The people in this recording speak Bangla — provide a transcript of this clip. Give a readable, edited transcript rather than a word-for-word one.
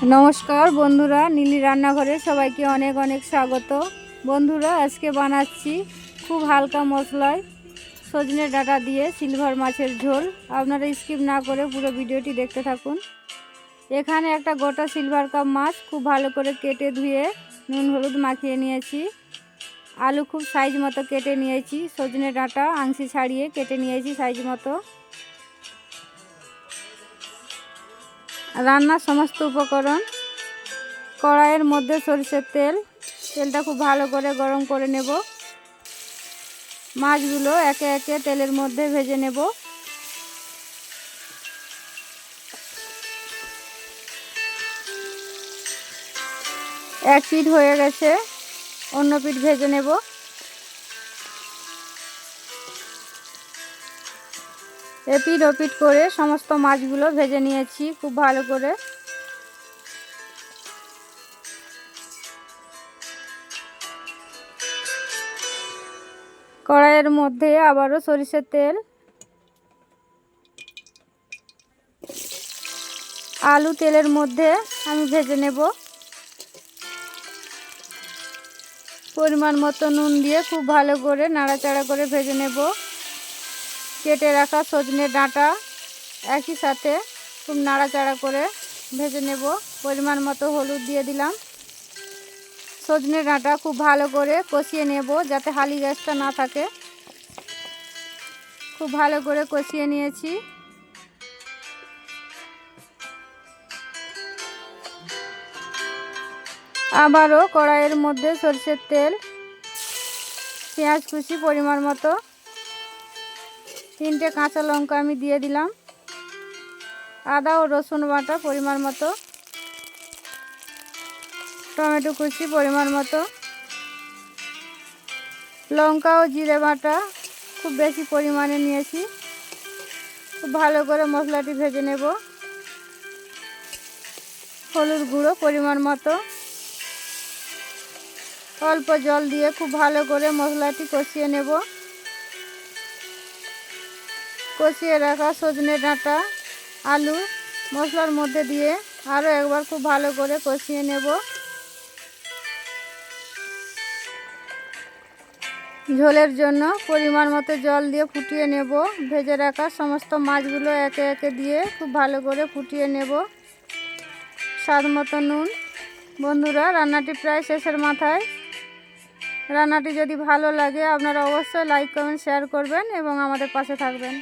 নমস্কার বন্ধুরা, নীলি রান্নাঘরে সবাইকে অনেক অনেক স্বাগত। বন্ধুরা, আজকে বানাচ্ছি খুব হালকা মশলায় সজনে ডাঁটা দিয়ে সিলভার মাছের ঝোল। আপনারা স্কিপ না করে পুরো ভিডিওটি দেখতে থাকুন। এখানে একটা গোটা সিলভার কাপ মাছ খুব ভালো করে কেটে ধুয়ে নুন হলুদ মাখিয়ে নিয়েছি। আলু খুব সাইজ মতো কেটে নিয়েছি। সজনে ডাঁটা আংশি ছাড়িয়ে কেটে নিয়েছি সাইজ মতো। রান্নার সমস্ত উপকরণ, কড়াইয়ের মধ্যে সরষের তেলটা খুব ভালো করে গরম করে নেব। মাছগুলো একে একে তেলের মধ্যে ভেজে নেব। এক পিঠ হয়ে গেছে, অন্য পিঠ ভেজে নেব। এপিঠ ওপিঠ করে সমস্ত মাছগুলো ভেজে নিয়েছি খুব ভালো করে। কড়াইয়ের মধ্যে আবারও সরিষার তেল, আলু তেলের মধ্যে আমি ভেজে নেব। পরিমাণ মতো নুন দিয়ে খুব ভালো করে নাড়াচাড়া করে ভেজে নেব। কেটে রাখা সজনে ডাঁটা একই সাথে খুব নাড়াচাড়া করে ভেজে নেব। পরিমাণ মতো হলুদ দিয়ে দিলাম। সজনে ডাঁটা খুব ভালো করে কষিয়ে নেব যাতে হালি গ্যাসটা না থাকে। খুব ভালো করে কষিয়ে নিয়েছি। আবারও কড়াইয়ের মধ্যে সরষের তেল, পেঁয়াজ কুচি পরিমাণ মতো, 3টে কাঁচা লঙ্কা আমি দিয়ে দিলাম, আদা ও রসুন বাটা পরিমাণ মতো, টমেটো কুচি পরিমাণ মতো, লঙ্কা ও জিরে বাটা খুব বেশি পরিমাণে নিয়েছি। খুব ভালো করে মশলাটি ভেজে নেব। হলুদ গুঁড়ো পরিমাণ মতো, অল্প জল দিয়ে খুব ভালো করে মশলাটি কষিয়ে নেব। কষিয়ে রাখা সজনে ডাঁটা আলু মশলার মধ্যে দিয়ে আরও একবার খুব ভালো করে কষিয়ে নেব। ঝোলের জন্য পরিমাণ মতো জল দিয়ে ফুটিয়ে নেব। ভেজে রাখা সমস্ত মাছগুলো একে একে দিয়ে খুব ভালো করে ফুটিয়ে নেব। স্বাদ মতো নুন। বন্ধুরা, রান্নাটি প্রায় শেষের মাথায়। রান্নাটি যদি ভালো লাগে আপনারা অবশ্যই লাইক কমেন্ট শেয়ার করবেন এবং আমাদের পাশে থাকবেন।